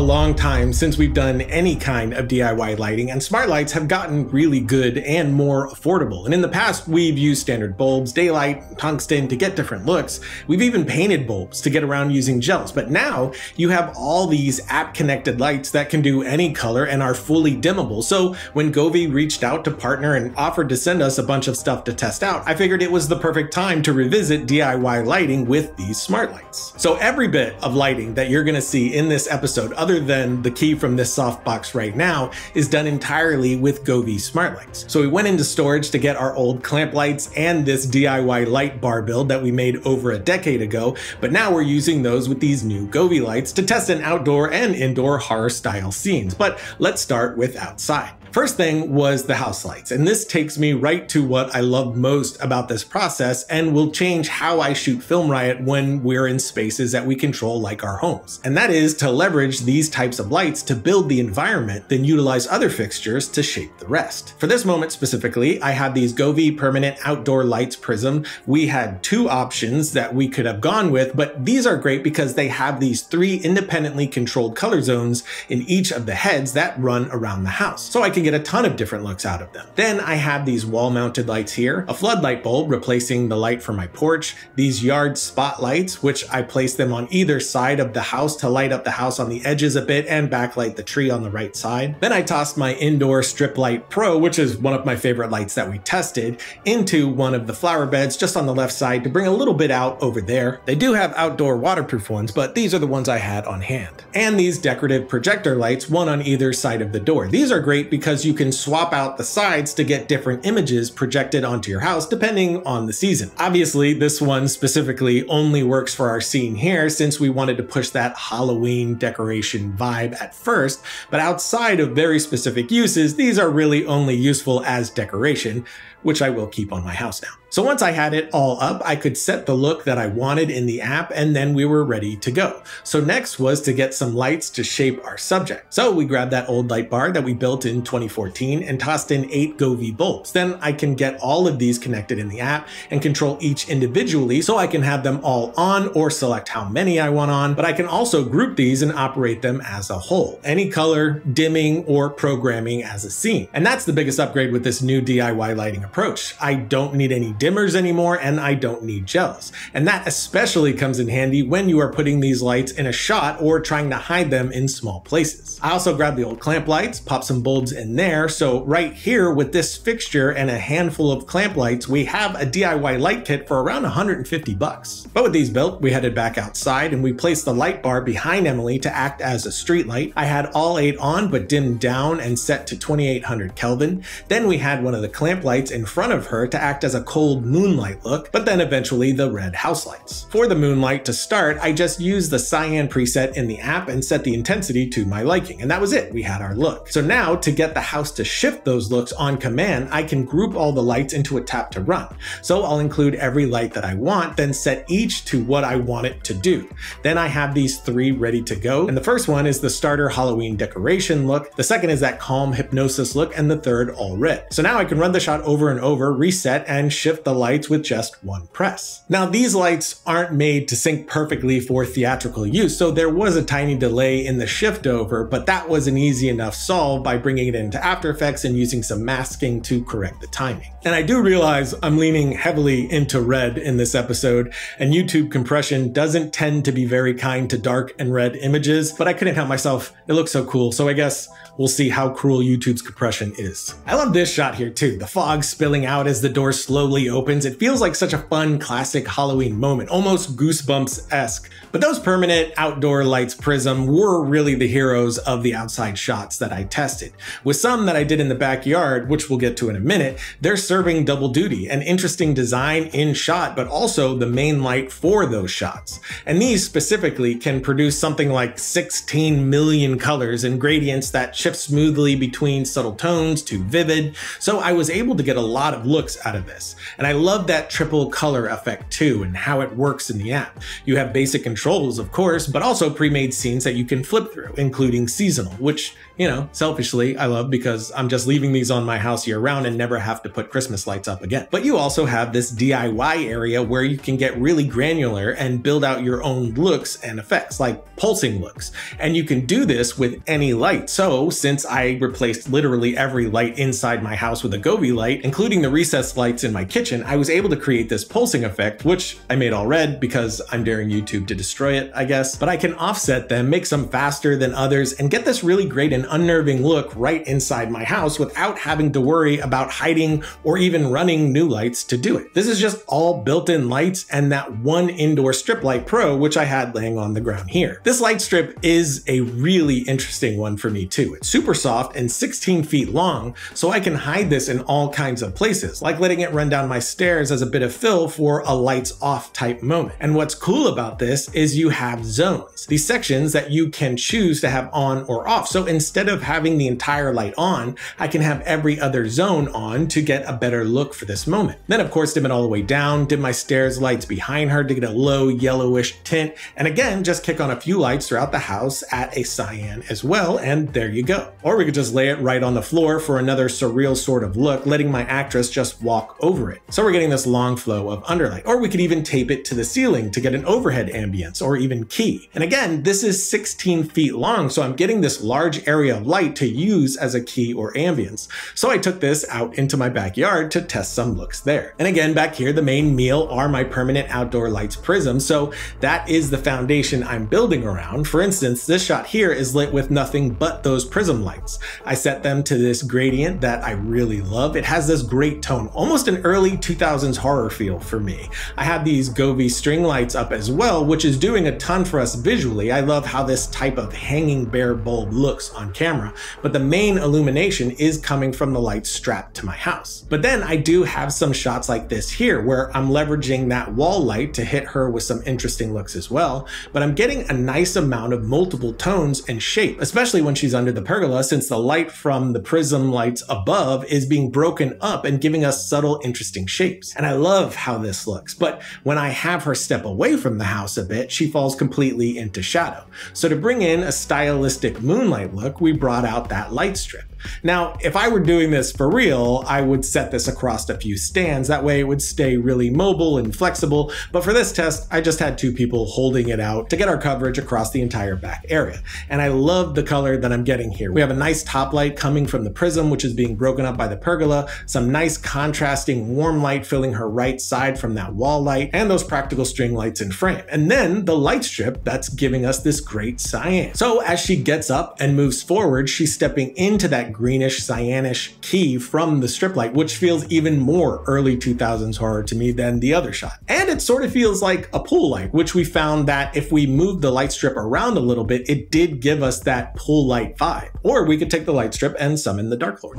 long time since we've done any kind of DIY lighting, and smart lights have gotten really good and more affordable. And in the past, we've used standard bulbs, daylight, tungsten to get different looks. We've even painted bulbs to get around using gels. But now you have all these app-connected lights that can do any color and are fully dimmable. So when Govee reached out to partner and offered to send us a bunch of stuff to test out, I figured it was the perfect time to revisit DIY lighting with these smart lights. So every bit of lighting that you're gonna see in this episode, other than the key from this softbox right now, is done entirely with Govee smart lights. So we went into storage to get our old clamp lights and this DIY light bar build that we made over a decade ago, but now we're using those with these new Govee lights to test in outdoor and indoor horror style scenes. But let's start with outside. First thing was the house lights, and this takes me right to what I love most about this process and will change how I shoot film Riot when we're in spaces that we control like our homes. And that is to leverage these types of lights to build the environment, then utilize other fixtures to shape the rest. For this moment specifically, I had these Govee permanent outdoor lights prism. We had two options that we could have gone with, but these are great because they have these three independently controlled color zones in each of the heads that run around the house. So I can get a ton of different looks out of them. Then I have these wall-mounted lights here, a floodlight bulb replacing the light for my porch, these yard spotlights, which I place them on either side of the house to light up the house on the edges a bit and backlight the tree on the right side. Then I tossed my indoor strip light pro, which is one of my favorite lights that we tested, into one of the flower beds just on the left side to bring a little bit out over there. They do have outdoor waterproof ones, but these are the ones I had on hand. And these decorative projector lights, one on either side of the door. These are great because you can swap out the sides to get different images projected onto your house depending on the season. Obviously, this one specifically only works for our scene here since we wanted to push that Halloween decoration vibe at first, but outside of very specific uses, these are really only useful as decoration, which I will keep on my house now. So once I had it all up, I could set the look that I wanted in the app, and then we were ready to go. So next was to get some lights to shape our subject. So we grabbed that old light bar that we built in 2014 and tossed in 8 Govee bulbs. Then I can get all of these connected in the app and control each individually so I can have them all on or select how many I want on, but I can also group these and operate them as a whole. Any color, dimming, or programming as a scene. And that's the biggest upgrade with this new DIY lighting approach. I don't need any dimmers anymore, and I don't need gels. And that especially comes in handy when you are putting these lights in a shot or trying to hide them in small places. I also grabbed the old clamp lights, popped some bulbs in there, so right here with this fixture and a handful of clamp lights, we have a DIY light kit for around 150 bucks. But with these built, we headed back outside and we placed the light bar behind Emily to act as a street light. I had all 8 on, but dimmed down and set to 2800 Kelvin. Then we had one of the clamp lights in front of her to act as a cold moonlight look, but then eventually the red house lights. For the moonlight to start, I just used the cyan preset in the app and set the intensity to my liking, and that was it. We had our look. So now to get the house to shift those looks on command, I can group all the lights into a tap to run. So I'll include every light that I want, then set each to what I want it to do. Then I have these 3 ready to go, and the first one is the starter Halloween decoration look, the second is that calm hypnosis look, and the third all red. So now I can run the shot over and over, reset, and shift the lights with just one press. Now these lights aren't made to sync perfectly for theatrical use, so there was a tiny delay in the shift over, but that was an easy enough solve by bringing it into After Effects and using some masking to correct the timing. And I do realize I'm leaning heavily into red in this episode, and YouTube compression doesn't tend to be very kind to dark and red images, but I couldn't help myself. It looks so cool, so I guess we'll see how cruel YouTube's compression is. I love this shot here too, the fog spilling out as the door slowly opens. It feels like such a fun classic Halloween moment, almost Goosebumps-esque. But those permanent outdoor lights prism were really the heroes of the outside shots that I tested. With some that I did in the backyard, which we'll get to in a minute, they're serving double duty, an interesting design in shot, but also the main light for those shots. And these specifically can produce something like 16 million colors and gradients that shift smoothly between subtle tones to vivid. So I was able to get a lot of looks out of this. And I love that triple color effect too, and how it works in the app. You have basic controls, of course, but also pre-made scenes that you can flip through, including seasonal, which you know, selfishly, I love because I'm just leaving these on my house year round and never have to put Christmas lights up again. But you also have this DIY area where you can get really granular and build out your own looks and effects, like pulsing looks. And you can do this with any light. So since I replaced literally every light inside my house with a Govee light, including the recessed lights in my kitchen, I was able to create this pulsing effect, which I made all red because I'm daring YouTube to destroy it, I guess. But I can offset them, make some faster than others, and get this really great and unnerving look right inside my house without having to worry about hiding or even running new lights to do it. This is just all built-in lights and that one indoor strip light pro, which I had laying on the ground here. This light strip is a really interesting one for me too. It's super soft and 16 feet long, so I can hide this in all kinds of places, like letting it run down my stairs as a bit of fill for a lights off type moment. And what's cool about this is you have zones, these sections that you can choose to have on or off. So instead of having the entire light on, I can have every other zone on to get a better look for this moment. Then of course, dim it all the way down, dim my stairs lights behind her to get a low yellowish tint. And again, just kick on a few lights throughout the house at a cyan as well, and there you go. Or we could just lay it right on the floor for another surreal sort of look, letting my actress just walk over it. So we're getting this long flow of underlight. Or we could even tape it to the ceiling to get an overhead ambience or even key. And again, this is 16 feet long, so I'm getting this large area of light to use as a key or ambience. So I took this out into my backyard to test some looks there. And again, back here, the main meal are my permanent outdoor lights prism. So that is the foundation I'm building around. For instance, this shot here is lit with nothing but those prism lights. I set them to this gradient that I really love. It has this great tone, almost an early 2000s horror feel for me. I have these Govee string lights up as well, which is doing a ton for us visually. I love how this type of hanging bare bulb looks on camera, but the main illumination is coming from the lights strapped to my house. But then I do have some shots like this here where I'm leveraging that wall light to hit her with some interesting looks as well, but I'm getting a nice amount of multiple tones and shape, especially when she's under the pergola, since the light from the prism lights above is being broken up and giving us subtle, interesting shapes. And I love how this looks, but when I have her step away from the house a bit, she falls completely into shadow. So to bring in a stylistic moonlight look, we brought out that light strip. Now, if I were doing this for real, I would set this across a few stands. That way it would stay really mobile and flexible. But for this test, I just had two people holding it out to get our coverage across the entire back area. And I love the color that I'm getting here. We have a nice top light coming from the prism, which is being broken up by the pergola, some nice contrasting warm light filling her right side from that wall light, and those practical string lights in frame. And then the light strip that's giving us this great cyan. So as she gets up and moves forward, she's stepping into that greenish cyanish key from the strip light, which feels even more early 2000s horror to me than the other shot. And it sort of feels like a pool light, which we found that if we moved the light strip around a little bit, it did give us that pool light vibe. Or we could take the light strip and summon the Dark Lord.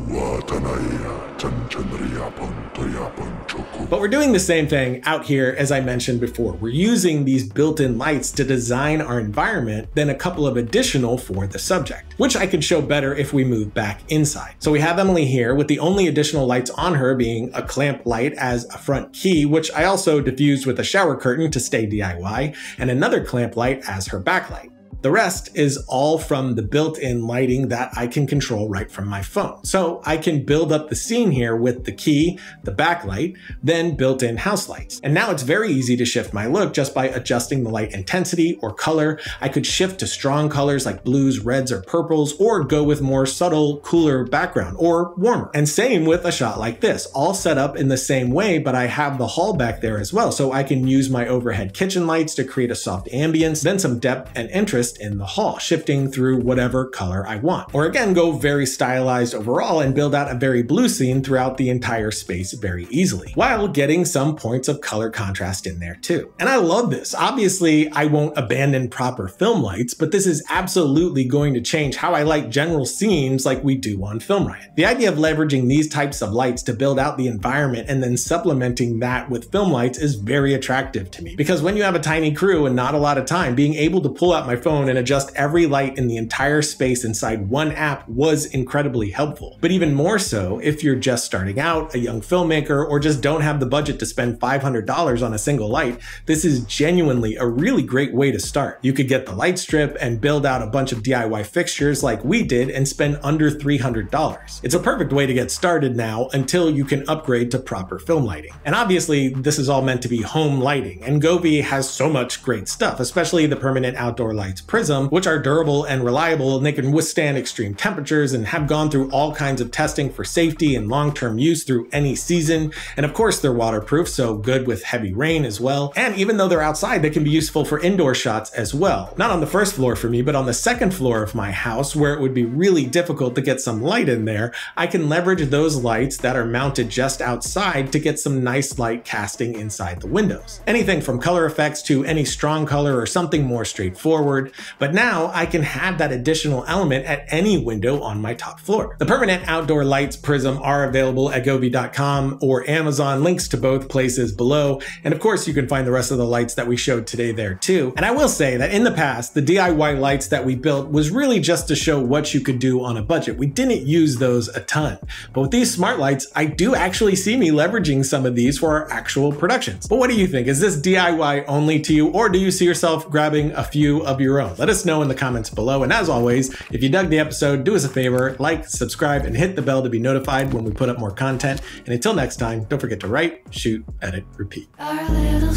But we're doing the same thing out here as I mentioned before. We're using these built-in lights to design our environment, then a couple of additional for the subject, which I could show better if we move back inside. So we have Emily here with the only additional lights on her being a clamp light as a front key, which I also diffused with a shower curtain to stay DIY, and another clamp light as her backlight. The rest is all from the built-in lighting that I can control right from my phone. So I can build up the scene here with the key, the backlight, then built-in house lights. And now it's very easy to shift my look just by adjusting the light intensity or color. I could shift to strong colors like blues, reds, or purples, or go with more subtle, cooler background or warmer. And same with a shot like this, all set up in the same way, but I have the hall back there as well. So I can use my overhead kitchen lights to create a soft ambience, then some depth and interest in the hall, shifting through whatever color I want. Or again, go very stylized overall and build out a very blue scene throughout the entire space very easily, while getting some points of color contrast in there too. And I love this. Obviously, I won't abandon proper film lights, but this is absolutely going to change how I light general scenes like we do on Film Riot. The idea of leveraging these types of lights to build out the environment and then supplementing that with film lights is very attractive to me, because when you have a tiny crew and not a lot of time, being able to pull out my phone phone and adjust every light in the entire space inside one app was incredibly helpful. But even more so if you're just starting out, a young filmmaker, or just don't have the budget to spend $500 on a single light, this is genuinely a really great way to start. You could get the light strip and build out a bunch of DIY fixtures like we did and spend under $300. It's a perfect way to get started now until you can upgrade to proper film lighting. And obviously this is all meant to be home lighting, and Govee has so much great stuff, especially the permanent outdoor lights Prism, which are durable and reliable, and they can withstand extreme temperatures and have gone through all kinds of testing for safety and long-term use through any season. And of course they're waterproof, so good with heavy rain as well. And even though they're outside, they can be useful for indoor shots as well. Not on the first floor for me, but on the second floor of my house, where it would be really difficult to get some light in there, I can leverage those lights that are mounted just outside to get some nice light casting inside the windows. Anything from color effects to any strong color or something more straightforward, but now I can have that additional element at any window on my top floor. The permanent outdoor lights Prism are available at govee.com or Amazon, links to both places below, and of course you can find the rest of the lights that we showed today there too. And I will say that in the past, the DIY lights that we built was really just to show what you could do on a budget. We didn't use those a ton, but with these smart lights, I do actually see me leveraging some of these for our actual productions. But what do you think? Is this DIY only to you, or do you see yourself grabbing a few of your own? Let us know in the comments below. And as always, if you dug the episode, do us a favor, like, subscribe, and hit the bell to be notified when we put up more content. And until next time, don't forget to write, shoot, edit, repeat. Our little